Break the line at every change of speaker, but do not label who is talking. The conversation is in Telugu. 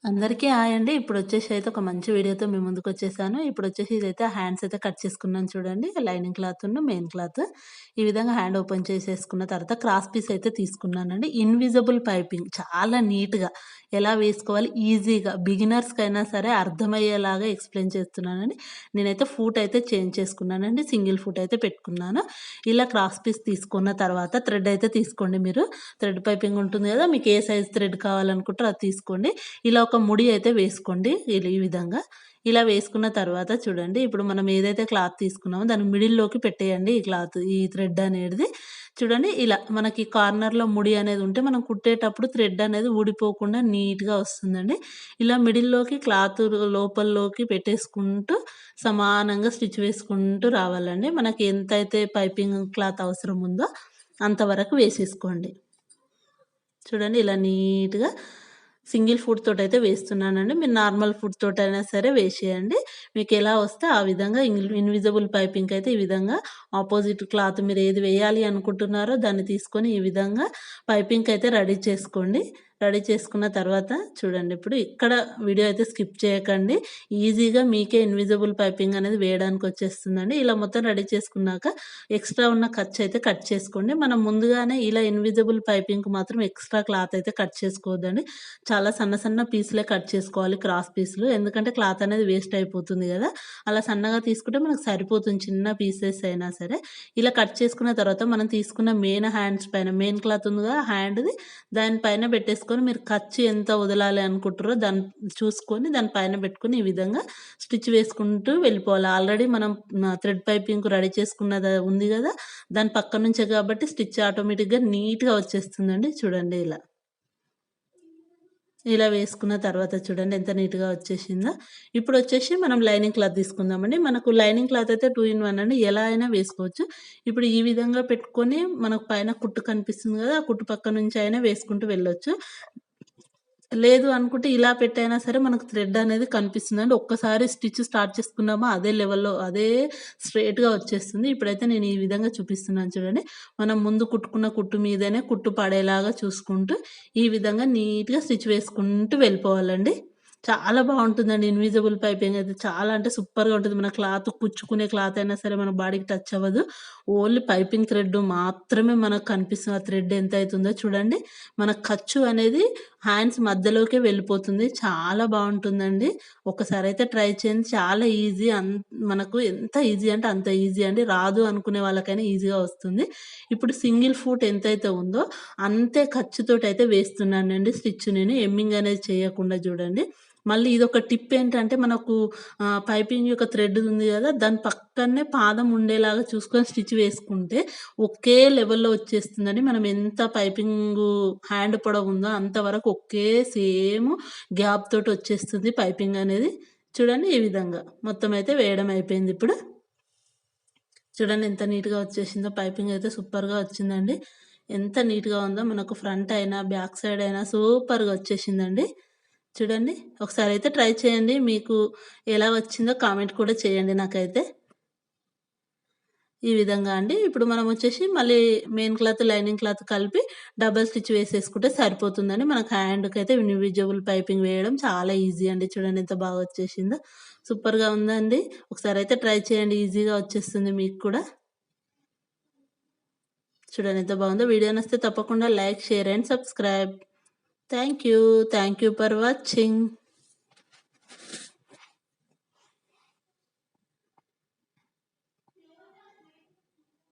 అందరికీ హాయ్ అండి. ఇప్పుడొచ్చేసి అయితే ఒక మంచి వీడియోతో మీ ముందుకొచ్చేసాను. ఇప్పుడొచ్చేసి ఇదైతే హ్యాండ్స్ అయితే కట్ చేసుకున్నాను చూడండి. లైనింగ్ క్లాతును, మెయిన్ క్లాత్. ఈ విధంగా హ్యాండ్ ఓపెన్ చేసేసుకున్న తర్వాత క్రాస్ పీస్ అయితే తీసుకున్నానండి. ఇన్విజిబుల్ పైపింగ్ చాలా నీట్‌గా ఎలా వేసుకోవాలి ఈజీగా బిగినర్స్‌కైనా సరే అర్థమయ్యేలాగా ఎక్స్‌ప్లెయిన్ చేస్తున్నానండి. నేనైతే ఫూట్ అయితే చేంజ్ చేసుకున్నానండి. సింగిల్ ఫూట్ అయితే పెట్టుకున్నాను. ఇలా క్రాస్ పీస్ తీసుకున్న తర్వాత థ్రెడ్ అయితే తీసుకోండి మీరు. థ్రెడ్ పైపింగ్ ఉంటుంది కదా! మీకు ఏ సైజ్ థ్రెడ్ కావాలనుకుంటారో అది తీసుకోండి. ఇలా ఒక ముడి అయితే వేసుకోండి. ఈ విధంగా. ఇలా వేసుకున్న తర్వాత చూడండి, ఇప్పుడు మనం ఏదైతే క్లాత్ తీసుకున్నామో దాని మిడిల్‌లోకి పెట్టేయండి ఈ క్లాత్, ఈ థ్రెడ్ అనేటిది. చూడండి ఇలా మనకి కార్నర్‌లో ముడి అనేది ఉంటే మనం కుట్టేటప్పుడు థ్రెడ్ అనేది ఊడిపోకుండా నీట్‌గా వస్తుందండి. ఇలా మిడిల్‌లోకి క్లాత్ లోపల్లోకి పెట్టేసుకుంటూ సమానంగా స్టిచ్ వేసుకుంటూ రావాలండి. మనకి ఎంతైతే పైపింగ్ క్లాత్ అవసరం ఉందో అంతవరకు వేసేసుకోండి. చూడండి ఇలా నీట్‌గా సింగిల్ ఫుట్ తోటైతే వేస్తున్నానండి. మీరు నార్మల్ ఫుట్ తోటైనా సరే వేసేయండి. మీకెలా వస్తే ఆ విధంగా ఇన్విజిబుల్ పైపింగ్‌కైతే ఈ విధంగా ఆపోజిట్ క్లాత్ మీరు ఏది వేయాలి అనుకుంటున్నారో దాన్ని తీసుకొని ఈ విధంగా పైపింగ్‌కైతే రెడీ చేసుకోండి. రెడీ చేసుకున్న తర్వాత చూడండి, ఇప్పుడు ఇక్కడ వీడియో అయితే స్కిప్ చేయకండి. ఈజీగా మీకే ఇన్విజిబుల్ పైపింగ్ అనేది వేయడానికొచ్చేస్తుందండి. ఇలా మొత్తం రెడీ చేసుకున్నాక ఎక్స్‌ట్రా ఉన్న ఖర్చయితే కట్ చేసుకోండి. మనం ముందుగానే ఇలా ఇన్విజిబుల్ పైపింగ్‌కి మాత్రం ఎక్స్‌ట్రా క్లాత్ అయితే కట్ చేసుకోవద్దండి. చాలా సన్న సన్న పీసులే కట్ చేసుకోవాలి, క్రాస్ పీసులు. ఎందుకంటే క్లాత్ అనేది వేస్ట్ అయిపోతుంది గదా! అలా సన్నగా తీసుకుంటే మనకు సరిపోతుంది చిన్న పీసెస్ అయినా సరే. ఇలా కట్ చేసుకున్న తర్వాత మనం తీసుకున్న మెయిన్ హ్యాండ్స్ పైన మెయిన్ క్లాత్ ఉంది గదా! హ్యాండ్‌ది దాని పైన పెట్టేసుకొని మీరు ఖర్చు ఎంత వదలాలి అనుకుంటారో దాన్ని చూసుకొని దాని పైన పెట్టుకొని ఈ విధంగా స్టిచ్ వేసుకుంటూ వెళ్ళిపోవాలి. ఆల్రెడీ మనం థ్రెడ్ పైపింగ్‌కి రెడీ చేసుకున్నది ఉంది గదా! దాని పక్క నుంచే కాబట్టి స్టిచ్ ఆటోమేటిక్‌గా నీట్‌గా వచ్చేస్తుందండి. చూడండి ఇలా. ఇలా వేసుకున్న తర్వాత చూడండి ఎంత నీట్‌గా వచ్చేసిందో. ఇప్పుడొచ్చేసి మనం లైనింగ్ క్లాత్ తీసుకుందామండి. మనకు లైనింగ్ క్లాత్ అయితే 2 ఇన్ 1 అండి. ఎలా అయినా వేసుకోవచ్చు. ఇప్పుడు ఈ విధంగా పెట్టుకొని మనకు పైన కుట్టు కనిపిస్తుంది గదా! ఆ కుట్టు పక్క నుంచి అయినా వేసుకుంటూ వెళ్ళొచ్చు. లేదు అనుకుంటే ఇలా పెట్టైనా సరే మనకు థ్రెడ్ అనేది కనిపిస్తుందండి. ఒక్కసారి స్టిచ్ స్టార్ట్ చేసుకున్నామా అదే లెవెల్‌లో అదే స్ట్రెయిట్‌గా వచ్చేస్తుంది. ఇప్పుడైతే నేను ఈ విధంగా చూపిస్తున్నాను చూడండి. మనం ముందు కుట్టుకున్న కుట్టు మీదనే కుట్టు పడేలాగా చూసుకుంటూ ఈ విధంగా నీట్‌గా స్టిచ్ వేసుకుంటూ వెళ్ళిపోవాలండి. చాలా బావుంటుందండి. ఇన్విజిబుల్ పైపింగ్ అయితే చాలా అంటే సూపర్‌గా ఉంటుంది. మన క్లాత్ కుచ్చుకునే క్లాత్ అయినా సరే మన బాడీకి టచ్ అవ్వదు. ఓన్లీ పైపింగ్ థ్రెడ్ మాత్రమే మనకు కనిపిస్తుంది. ఆ థ్రెడ్ ఎంతయితుందో చూడండి. మన ఖర్చు అనేది హ్యాండ్స్ మధ్యలోకే వెళ్ళిపోతుంది. చాలా బావుంటుందండి. ఒకసారయితే ట్రై చేయండి. చాలా ఈజీ. మనకు ఎంత ఈజీ అంటే అంత ఈజీ అండి. రాదు అనుకునే వాళ్ళకైనా ఈజీగా వస్తుంది. ఇప్పుడు సింగిల్ ఫూట్ ఎంతైతే ఉందో అంతే ఖర్చుతోటైతే వేస్తున్నానండి స్టిచ్ నేను. ఎమ్మింగ్ అనేది చేయకుండా చూడండి. మళ్ళీ ఇదొక టిప్ ఏంటంటే మనకు పైపింగ్ యొక్క థ్రెడ్ ఉంది గదా! దాని పక్కనే పాదం ఉండేలాగా చూసుకొని స్టిచ్ వేసుకుంటే ఒకే లెవెల్‌లో వచ్చేస్తుందండి. మనం ఎంత పైపింగు హ్యాండ్ పొడవుందో అంతవరకు ఒకే సేమ్ గ్యాప్ తోటి వచ్చేస్తుంది పైపింగ్ అనేది. చూడండి ఈ విధంగా. మొత్తం అయితే వేయడం అయిపోయింది ఇప్పుడు. చూడండి ఎంత నీట్‌గా వచ్చేసిందో పైపింగ్ అయితే సూపర్‌గా వచ్చిందండి. ఎంత నీట్‌గా ఉందో మనకు ఫ్రంట్ అయినా, బ్యాక్ సైడ్ అయినా సూపర్‌గా వచ్చేసిందండి. చూడండి ఒకసారయితే ట్రై చేయండి. మీకు ఎలా వచ్చిందో కామెంట్ కూడా చేయండి నాకైతే. ఈ విధంగా అండి. ఇప్పుడు మనం వచ్చేసి మళ్ళీ మెయిన్ క్లాత్, లైనింగ్ క్లాత్ కలిపి డబుల్ స్టిచ్ వేసేసుకుంటే సరిపోతుందండి. మనకు హ్యాండ్‌కైతే ఇన్విజిబుల్ పైపింగ్ వేయడం చాలా ఈజీ అండి. చూడండి ఎంత బాగా వచ్చేసిందో. సూపర్‌గా ఉందండి. ఒకసారయితే ట్రై చేయండి. ఈజీగా వచ్చేస్తుంది మీకు కూడా. చూడండి ఎంత బాగుందో. వీడియో నచ్చితే తప్పకుండా like, share and subscribe. Thank you. Thank you for watching.